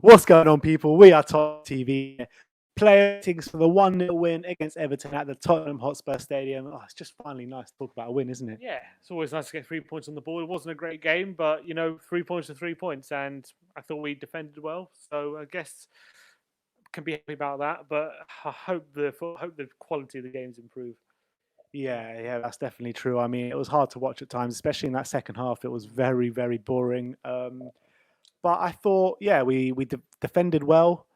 What's going on, people? We are Tottenham TV. Player ratings for the 1-0 win against Everton at the Tottenham Hotspur Stadium. Oh, it's just finally nice to talk about a win, isn't it? Yeah, it's always nice to get 3 points on the board. It wasn't a great game, but, 3 points are 3 points, and I thought we defended well. So I guess can be happy about that, but I hope the quality of the games improve. Yeah, that's definitely true. I mean, it was hard to watch at times, especially in that second half. It was very, very boring. But I thought, we defended well.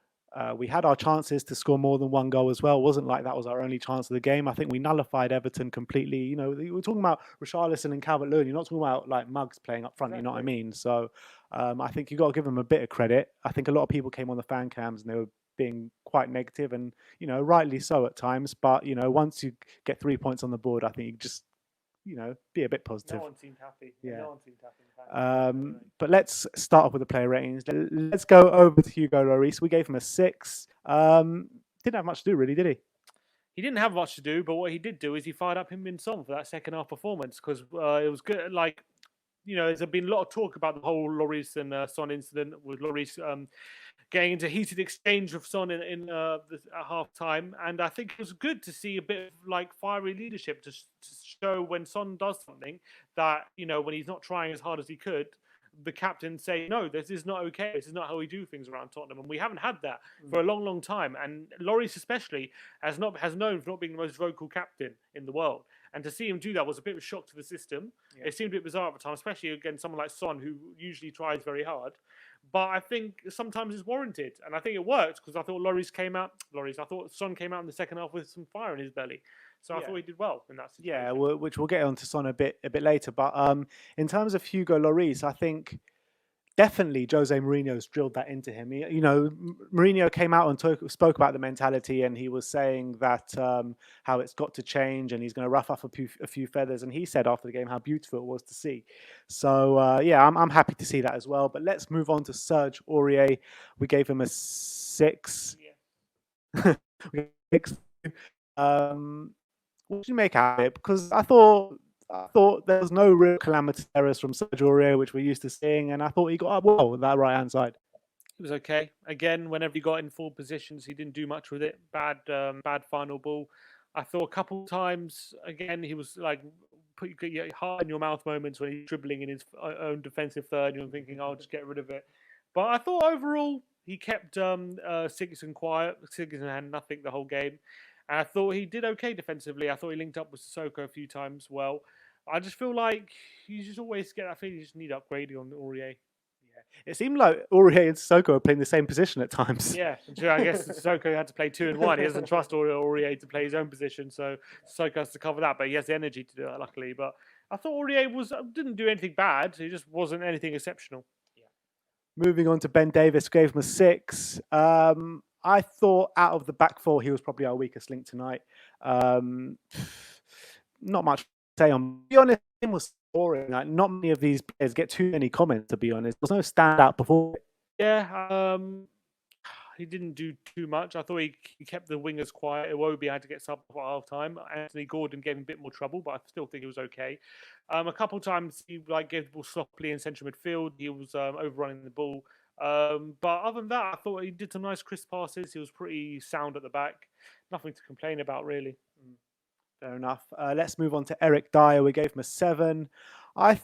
We had our chances to score more than one goal as well. It wasn't like that was our only chance of the game. I think we nullified Everton completely. We're talking about Richarlison and Calvert-Lewin. You're not talking about like Muggs playing up front. Exactly. You know what I mean? So I think you got to give them a bit of credit. I think a lot of people came on the fan cams and they were being quite negative, and rightly so at times. But once you get 3 points on the board, I think you just be a bit positive. No one seemed happy. Yeah. No one seemed happy. But let's start off with the player ratings. Let's go over to Hugo Lloris. We gave him a 6. Didn't have much to do, really, did he? He didn't have much to do, but what he did do is he fired up Heung Min Son for that second half performance, because it was good. Like, there's been a lot of talk about the whole Lloris and Son incident, with Lloris getting into heated exchange with Son at half time, and I think it was good to see a bit of like fiery leadership to show when Son does something that when he's not trying as hard as he could, the captain say, no, this is not okay. This is not how we do things around Tottenham, and we haven't had that for a long, long time. And Lloris especially has known for not being the most vocal captain in the world. And to see him do that was a bit of a shock to the system. Yeah. It seemed a bit bizarre at the time, especially against someone like Son, who usually tries very hard. But I think sometimes it's warranted, and I think it worked, because I thought I thought Son came out in the second half with some fire in his belly. So I thought he did well in that situation. Yeah, which we'll get on to Son a bit later. But in terms of Hugo Lloris, I think definitely Jose Mourinho's drilled that into him. Mourinho came out and spoke about the mentality, and he was saying that how it's got to change, and he's going to rough up a few feathers. And he said after the game how beautiful it was to see. So I'm happy to see that as well. But let's move on to Serge Aurier. We gave him a 6. Yeah. 6. What did you make out of it? Because I thought there was no real calamitous errors from Serge Aurier, which we're used to seeing, and I thought he got up well with that right-hand side. It was okay. Again, whenever he got in full positions, he didn't do much with it. Bad final ball. I thought a couple of times, again, he was like put your heart in your mouth moments when he's dribbling in his own defensive third. You're thinking, I'll just get rid of it. But I thought overall he kept Sigurdsson quiet. Sigurdsson had nothing the whole game. And I thought he did okay defensively. I thought he linked up with Sissoko a few times well. I just feel like you just always get that feeling you just need upgrading on Aurier. Yeah. It seemed like Aurier and Sissoko are playing the same position at times. Yeah, I guess Sissoko had to play 2 and 1. He doesn't trust Aurier to play his own position, so Sissoko has to cover that. But he has the energy to do that, luckily. But I thought Aurier didn't do anything bad. He just wasn't anything exceptional. Yeah. Moving on to Ben Davies, gave him a 6. I thought out of the back four, he was probably our weakest link tonight. Not much to say on. To be honest, him was boring. Like, not many of these players get too many comments, to be honest. There's no standout performance. Yeah, he didn't do too much. I thought he kept the wingers quiet. Iwobi had to get subbed for half time. Anthony Gordon gave him a bit more trouble, but I still think it was okay. A couple of times he gave the ball sloppily in central midfield. He was overrunning the ball. But other than that, I thought he did some nice crisp passes. He was pretty sound at the back. Nothing to complain about, really. Fair enough. Let's move on to Eric Dier. We gave him a 7. I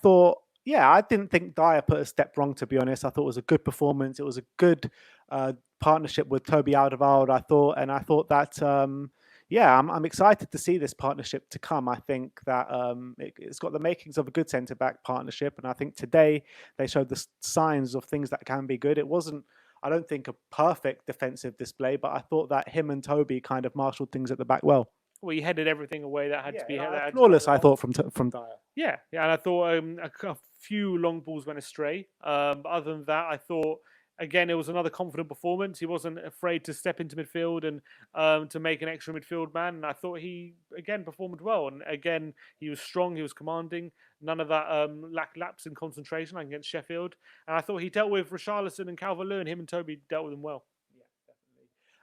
didn't think Dier put a step wrong, to be honest. I thought it was a good performance. It was a good partnership with Toby Alderwiereld, I thought that I'm excited to see this partnership to come. I think that it's got the makings of a good centre-back partnership, and I think today they showed the signs of things that can be good. It wasn't, I don't think, a perfect defensive display, but I thought that him and Toby kind of marshalled things at the back well. Well, he headed everything away that had to be flawless, I thought, from Dier. Yeah, and I thought a few long balls went astray. Other than that, I thought, again, it was another confident performance. He wasn't afraid to step into midfield and to make an extra midfield man. And I thought he, again, performed well. And again, he was strong. He was commanding. None of that lapse in concentration like against Sheffield. And I thought he dealt with Richarlison and Calvert-Lewin. Him and Toby dealt with them well.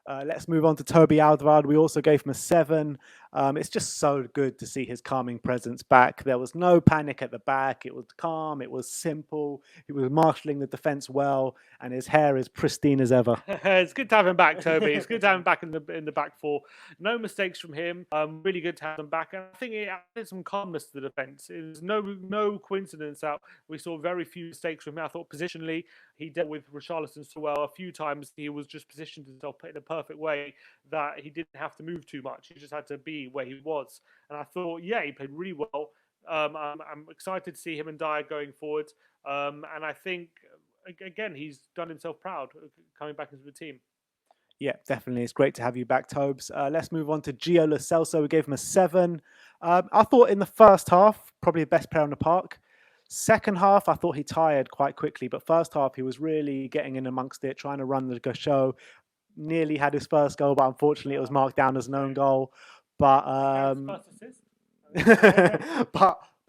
Let's move on to Toby Alderwiereld. We also gave him a 7. It's just so good to see his calming presence back. There was no panic at the back. It was calm. It was simple. He was marshalling the defence well, and his hair is pristine as ever. It's good to have him back, Toby. It's good to have him back in the back four. No mistakes from him. Really good to have him back. And I think it added some calmness to the defence. It was no coincidence that we saw very few mistakes from him. I thought positionally he dealt with Richarlison so well. A few times he was just positioned himself in a perfect way that he didn't have to move too much. He just had to be where he was. And I thought, yeah, he played really well. I'm excited to see him and Dier going forward. And I think, again, he's done himself proud coming back into the team. Yeah, definitely. It's great to have you back, Tobes. Let's move on to Giovani Lo Celso. We gave him a 7. I thought in the first half, probably the best player on the park. Second half, I thought he tired quite quickly, but first half, he was really getting in amongst it, trying to run the show. Nearly had his first goal, but unfortunately, it was marked down as an own goal. But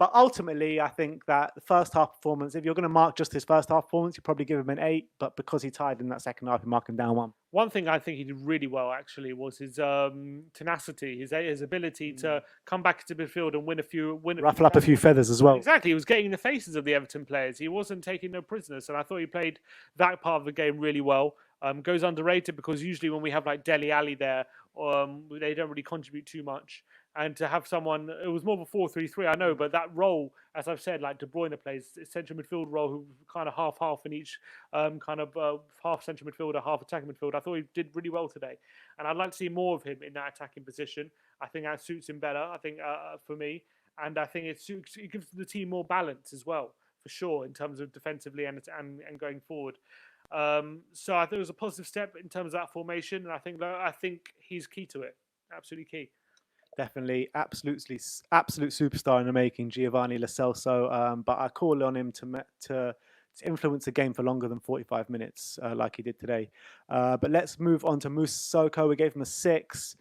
but ultimately, I think that the first half performance, if you're going to mark just his first half performance, you probably give him an 8. But because he tied in that second half, you mark him down 1. One thing I think he did really well, actually, was his tenacity, his ability to come back into midfield and ruffle up a few feathers as well. Exactly, he was getting in the faces of the Everton players. He wasn't taking no prisoners, and I thought he played that part of the game really well. Goes underrated because usually when we have like Dele Alli there, they don't really contribute too much. And to have someone, it was more of a 4-3-3, I know, but that role, as I've said, like De Bruyne plays, central midfield role, who kind of half in each half central midfielder, half attacking midfielder. I thought he did really well today. And I'd like to see more of him in that attacking position. I think that suits him better, I think, for me. And I think it gives the team more balance as well, for sure, in terms of defensively and going forward. So I think it was a positive step in terms of that formation. And I think he's key to it. Absolutely key. Definitely, absolute superstar in the making, Giovani Lo Celso. But I call on him to influence the game for longer than 45 minutes, like he did today. But let's move on to Moussa Sissoko. We gave him a 6.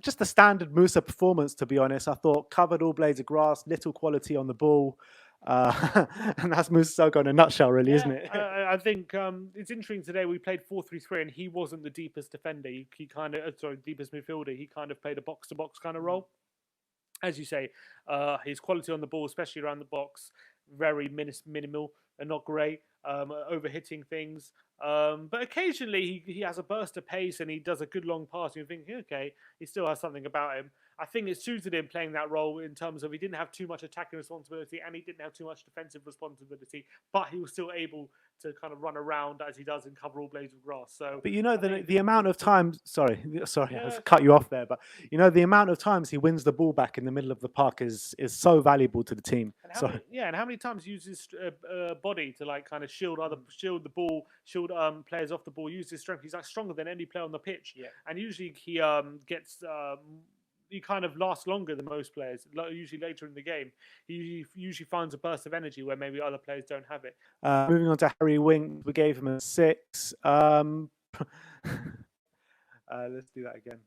Just a standard Moussa performance, to be honest. I thought covered all blades of grass, little quality on the ball. And that's Moussa Sissoko in a nutshell, really, isn't it? I think it's interesting today. We played 4-3-3, and he wasn't the deepest defender. He kind of, deepest midfielder. He kind of played a box-to-box kind of role. As you say, his quality on the ball, especially around the box, very minimal and not great. Overhitting things. But occasionally he has a burst of pace and he does a good long pass. You're thinking, okay, he still has something about him. I think it suited him playing that role in terms of he didn't have too much attacking responsibility and he didn't have too much defensive responsibility, but he was still able to kind of run around as he does and cover all blades of grass. So, but you know the amount of times. Sorry, I've cut you off there. But you know the amount of times he wins the ball back in the middle of the park is so valuable to the team. And how many times he uses body to like kind of shield the ball, shield players off the ball. Use his strength. He's like stronger than any player on the pitch. Yeah. And usually he gets. He kind of lasts longer than most players. Usually later in the game, he usually finds a burst of energy where maybe other players don't have it. Moving on to Harry Winks, we gave him a 6. Let's do that again.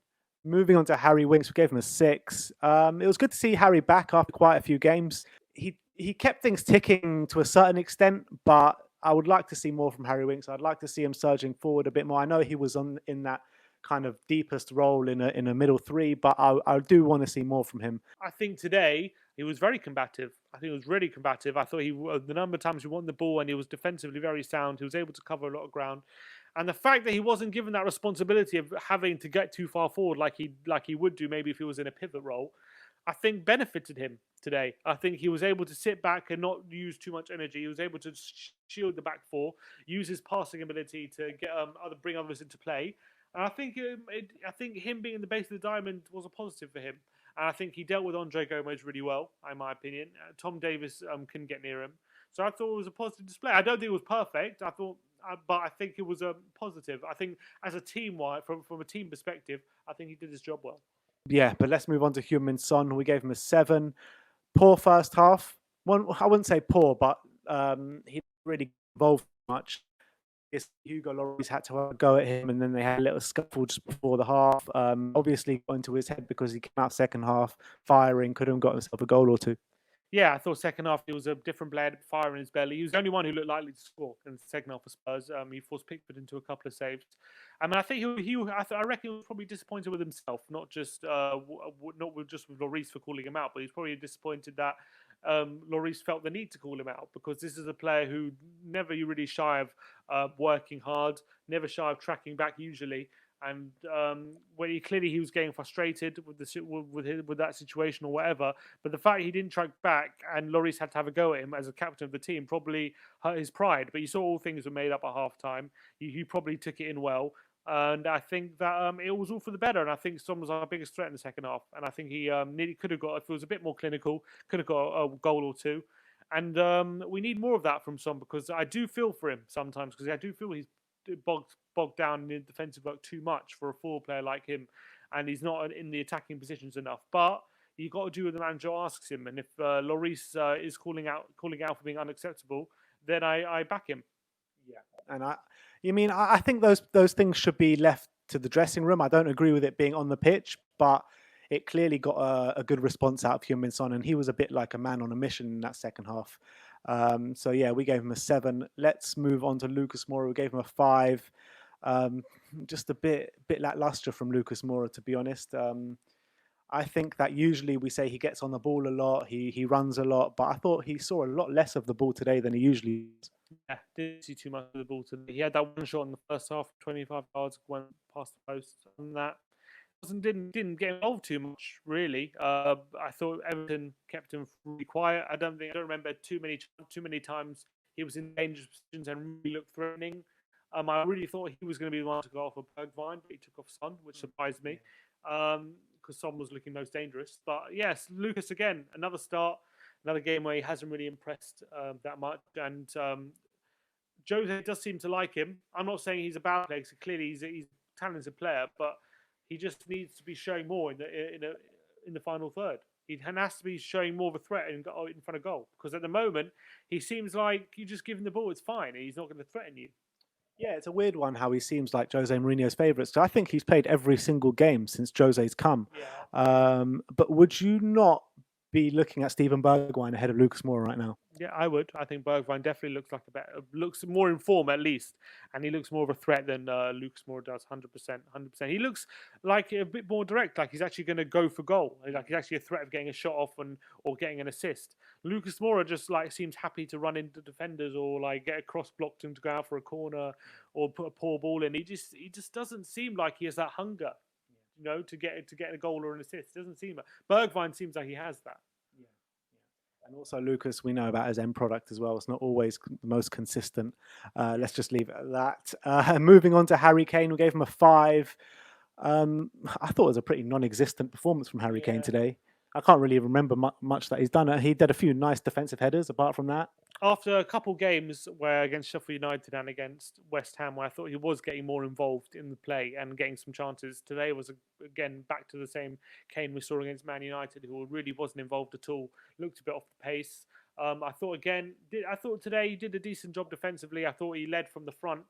Moving on to Harry Winks, we gave him a 6. It was good to see Harry back after quite a few games. He kept things ticking to a certain extent, but I would like to see more from Harry Winks. I'd like to see him surging forward a bit more. I know he was in that kind of deepest role in a middle three, but I do want to see more from him. I think today he was very combative. I think he was really combative. I thought the number of times he won the ball and he was defensively very sound. He was able to cover a lot of ground. And the fact that he wasn't given that responsibility of having to get too far forward like he would do maybe if he was in a pivot role, I think benefited him today. I think he was able to sit back and not use too much energy. He was able to shield the back four, use his passing ability to get bring others into play. And I think him being in the base of the diamond was a positive for him. And I think he dealt with Andre Gomez really well, in my opinion. Tom Davies couldn't get near him. So I thought it was a positive display. I don't think it was perfect. But I think it was a positive. I think as a team, from a team perspective, I think he did his job well. Yeah, but let's move on to Heung Min Son. We gave him a 7. Poor first half. I wouldn't say poor, but he didn't really involve much. Hugo Lloris had to go at him, and then they had a little scuffle just before the half. Obviously got into his head because he came out second half firing, could have got himself a goal or two. Yeah, I thought second half he was a different player, fire in his belly. He was the only one who looked likely to score in the second half for Spurs. He forced Pickford into a couple of saves. I mean, I think I reckon he was probably disappointed with himself, not just just with Lloris for calling him out, but he's probably disappointed that Lloris felt the need to call him out, because this is a player who never you really shy of working hard, never shy of tracking back usually. And when he was getting frustrated with with that situation or whatever, but the fact he didn't track back and Lloris had to have a go at him as a captain of the team probably hurt his pride. But you saw all things were made up at half time. He probably took it in well. And I think that it was all for the better. And I think Son was our biggest threat in the second half. And I think he nearly could have got, if it was a bit more clinical, could have got a goal or two. And we need more of that from Son, because I do feel for him sometimes, because I do feel he's bogged down in the defensive work too much for a forward player like him, and he's not in the attacking positions enough. But you got to do what the manager asks him, and if Lloris is calling out for being unacceptable, then I back him. Yeah, and I think those things should be left to the dressing room. I don't agree with it being on the pitch, but it clearly got a good response out of Heung Min Son, and he was a bit like a man on a mission in that second half. So yeah, we gave him a 7. Let's move on to Lucas Moura. We gave him a 5. Just a bit lackluster from Lucas Moura, to be honest. I think that usually we say he gets on the ball a lot, he runs a lot, but I thought he saw a lot less of the ball today than he usually does. Yeah, didn't see too much of the ball today. He had that one shot in the first half, 25 yards, went past the post, and that didn't get involved too much really. I thought Everton kept him really quiet. I don't remember too many times he was in dangerous positions and really looked threatening. I really thought he was going to be the one to go off of Bergwijn, but he took off Son, which surprised me, because Son was looking most dangerous. But yes, Lucas again, another start, another game where he hasn't really impressed that much. And Jose does seem to like him. I'm not saying he's a bad player, because clearly he's a talented player, but he just needs to be showing more in the final third. He has to be showing more of a threat in front of goal, because at the moment he seems like you just give him the ball, it's fine, and he's not going to threaten you. Yeah, it's a weird one how he seems like Jose Mourinho's favourite. So I think he's played every single game since Jose's come. Yeah. But would you not be looking at Steven Bergwijn ahead of Lucas Moura right now? Yeah, I would. I think Bergwijn definitely looks more in form at least, and he looks more of a threat than Lucas Moura does. 100%, 100%. He looks like a bit more direct, like he's actually going to go for goal, like he's actually a threat of getting a shot off or getting an assist. Lucas Moura just like seems happy to run into defenders or like get a cross blocked him to go out for a corner or put a poor ball in. He just doesn't seem like he has that hunger, to get a goal or an assist. It doesn't seem like Bergwijn seems like he has that. And also Lucas, we know about his end product as well. It's not always the most consistent. Let's just leave it at that. Moving on to Harry Kane, we gave him a 5. I thought it was a pretty non-existent performance from Harry Kane today. I can't really remember much that he's done. He did a few nice defensive headers apart from that. After a couple games where against Sheffield United and against West Ham, where I thought he was getting more involved in the play and getting some chances, today was again back to the same Kane we saw against Man United, who really wasn't involved at all. Looked a bit off the pace. I thought today he did a decent job defensively. I thought he led from the front,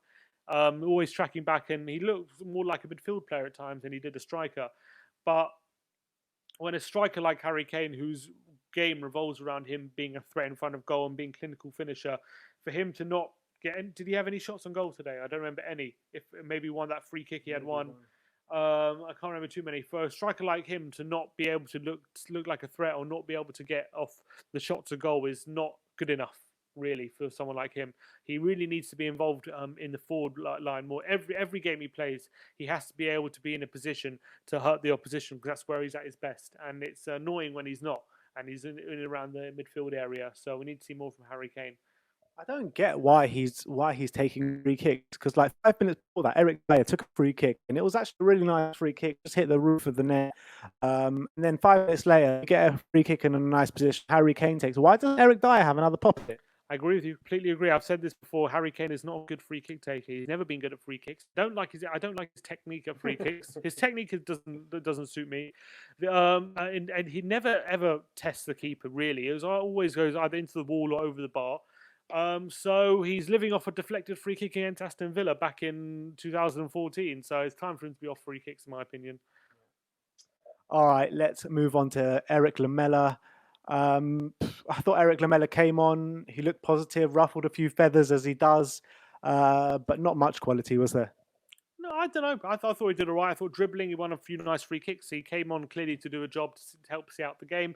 always tracking back, and he looked more like a midfield player at times than he did a striker. But when a striker like Harry Kane, whose game revolves around him being a threat in front of goal and being clinical finisher, for him to not get in, did he have any shots on goal today? I don't remember any. If maybe one, that free kick he had one. I can't remember too many. For a striker like him to not be able to look like a threat or not be able to get off the shot to goal is not good enough, really, for someone like him. He really needs to be involved in the forward line more. Every game he plays, he has to be able to be in a position to hurt the opposition, because that's where he's at his best. And it's annoying when he's not, and he's in around the midfield area. So we need to see more from Harry Kane. I don't get why he's taking free kicks, because like 5 minutes before that, Erik Lamela took a free kick, and it was actually a really nice free kick, just hit the roof of the net. And then 5 minutes later, you get a free kick in a nice position. Harry Kane takes. Why doesn't Eric Dier have another pop at it? I agree with you. Completely agree. I've said this before. Harry Kane is not a good free kick taker. He's never been good at free kicks. I don't like his technique at free kicks. His technique doesn't suit me. And he never ever tests the keeper really. It always goes either into the wall or over the bar. So he's living off a deflected free kick against Aston Villa back in 2014. So it's time for him to be off free kicks, in my opinion. All right, let's move on to Erik Lamela. I thought Erik Lamela came on. He looked positive, ruffled a few feathers as he does, but not much quality, was there? No, I don't know. I thought he did all right. I thought dribbling, he won a few nice free kicks. He came on clearly to do a job to help see out the game.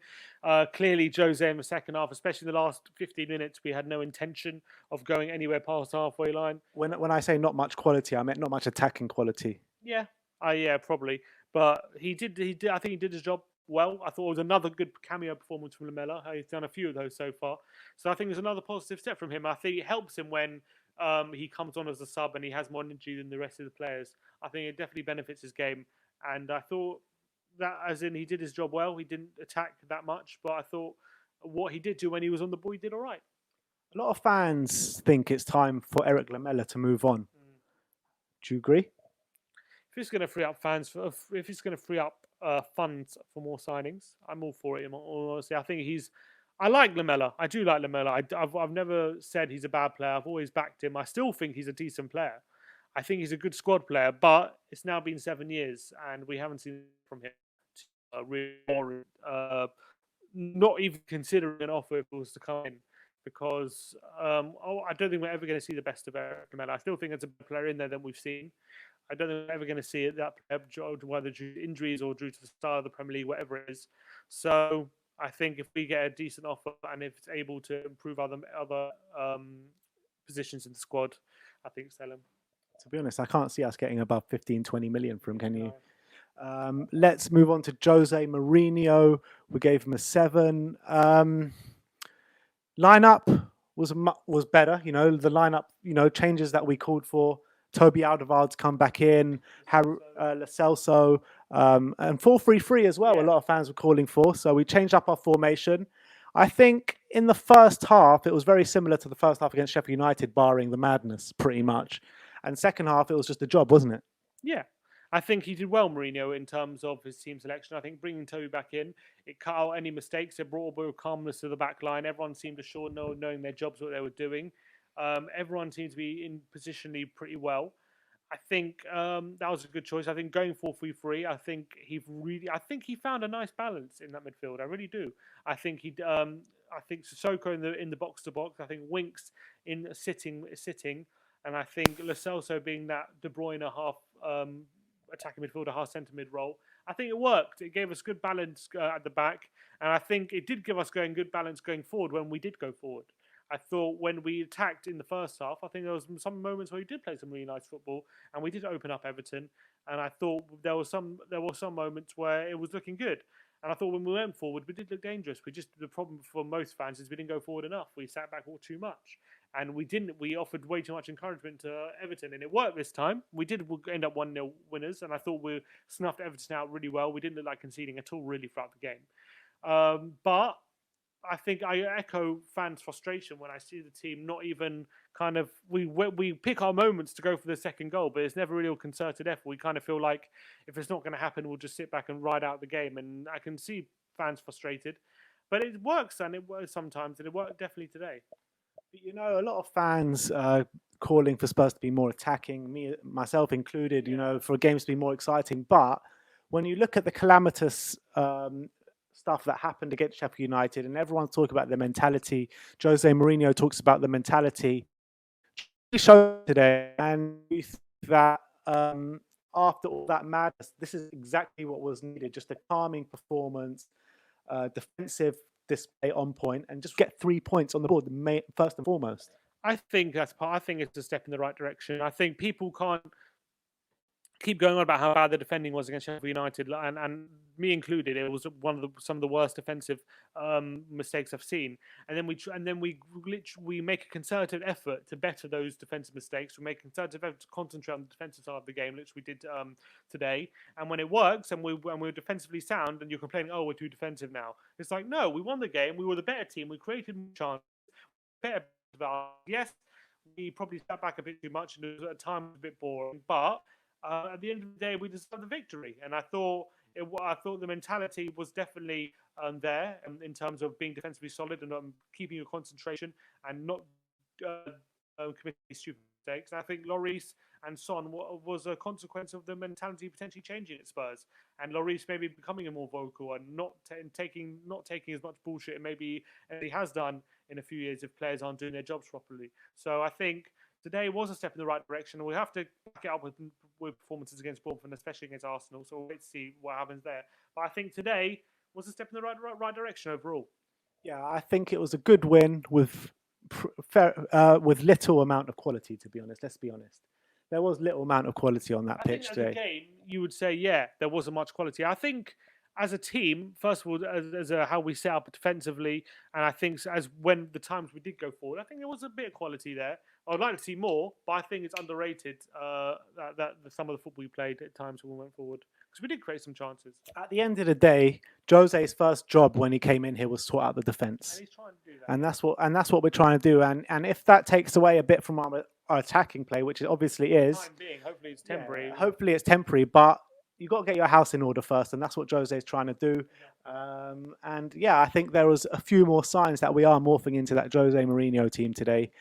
Clearly, Jose in the second half, especially the last 15 minutes, we had no intention of going anywhere past the halfway line. When I say not much quality, I meant not much attacking quality. Yeah, yeah, probably. But he did. I think he did his job well. I thought it was another good cameo performance from Lamela. He's done a few of those so far. So I think it's another positive step from him. I think it helps him when he comes on as a sub and he has more energy than the rest of the players. I think it definitely benefits his game. And I thought that, as in, he did his job well. He didn't attack that much, but I thought what he did do when he was on the ball, he did all right. A lot of fans think it's time for Erik Lamela to move on. Do you agree? If it's going to free up fans, if it's going to free up funds for more signings, I'm all for it. In all honesty, I think I like Lamela. I do like Lamela. I've never said he's a bad player. I've always backed him. I still think he's a decent player. I think he's a good squad player, but it's now been 7 years and we haven't seen from him really, not even considering an offer if it was to come in. Because I don't think we're ever going to see the best of Erik Lamela. I still think there's a better player in there than we've seen. I don't think we're ever going to see it that player, whether due to injuries or due to the style of the Premier League, whatever it is. So I think if we get a decent offer and if it's able to improve other positions in the squad, I think sell him. To be honest, I can't see us getting above 15, 20 million from him, can you? Let's move on to Jose Mourinho. We gave him a 7. Lineup was better. You know, the lineup, changes that we called for. Toby Alderwiereld's come back in, Lo Celso, and 4-3-3 as well. Yeah. A lot of fans were calling for. So we changed up our formation. I think in the first half, it was very similar to the first half against Sheffield United, barring the madness, pretty much. And second half, it was just a job, wasn't it? Yeah. I think he did well, Mourinho, in terms of his team selection. I think bringing Toby back in, it cut out any mistakes. It brought a bit of calmness to the back line. Everyone seemed assured, knowing their jobs, what they were doing. Everyone seemed to be in positionally pretty well. I think that was a good choice. I think going 4-3-3, I think he found a nice balance in that midfield. I really do. I think Sissoko in the box to box. I think Winks in sitting, and I think Lo Celso being that De Bruyne half attacking midfielder, half centre mid role. I think it worked. It gave us good balance at the back, and I think it did give us good balance going forward when we did go forward. I thought when we attacked in the first half, I think there was some moments where we did play some really nice football, and we did open up Everton. And I thought there were some moments where it was looking good. And I thought when we went forward, we did look dangerous. The problem for most fans is we didn't go forward enough. We sat back all too much, and we offered way too much encouragement to Everton, and it worked this time. We did end up 1-0 winners, and I thought we snuffed Everton out really well. We didn't look like conceding at all really throughout the game, but I think I echo fans' frustration when I see the team not even kind of we pick our moments to go for the second goal, but it's never really a concerted effort. We kind of feel like if it's not going to happen, we'll just sit back and ride out the game. And I can see fans frustrated, but it works, and it works sometimes, and it worked definitely today. But, a lot of fans calling for Spurs to be more attacking, myself included. For games to be more exciting. But when you look at the calamitous stuff that happened against Sheffield United, and everyone's talking about the mentality. Jose Mourinho talks about the mentality. He showed today, and we think that after all that madness, this is exactly what was needed: just a calming performance, defensive display on point, and just get 3 points on the board. First and foremost, I think I think it's a step in the right direction. I think people can't keep going on about how bad the defending was against Sheffield United, and me included. It was some of the worst defensive mistakes I've seen. And then we make a concerted effort to better those defensive mistakes. We make a concerted effort to concentrate on the defensive side of the game, which we did today. And when it works, and we're defensively sound, and you're complaining, oh, we're too defensive now. It's like, no, we won the game. We were the better team. We created more chances. Better. Yes, we probably sat back a bit too much, and it was at times a bit boring, but at the end of the day, we deserved the victory, and I thought the mentality was definitely there in terms of being defensively solid and keeping your concentration and not committing stupid mistakes. And I think Lloris and Son was a consequence of the mentality potentially changing at Spurs, and Lloris maybe becoming more vocal and not taking as much bullshit maybe as he has done in a few years if players aren't doing their jobs properly. So I think today was a step in the right direction. We have to back it up with performances against Bournemouth and especially against Arsenal. So we'll wait to see what happens there. But I think today was a step in the right direction overall. Yeah, I think it was a good win with little amount of quality. To be honest, let's be honest. There was little amount of quality on that pitch today. As a game, you would say, yeah, there wasn't much quality. I think as a team, first of all, as how we set up defensively, and I think as when the times we did go forward, I think there was a bit of quality there. I'd like to see more, but I think it's underrated that some of the football we played at times when we went forward, because we did create some chances. At the end of the day, Jose's first job when he came in here was sort out the defence, and he's trying to do that. And that's what we're trying to do. And if that takes away a bit from our attacking play, which it obviously is, time being, hopefully it's temporary. Yeah, hopefully it's temporary, but you've got to get your house in order first, and that's what Jose's trying to do. And yeah, I think there was a few more signs that we are morphing into that Jose Mourinho team today.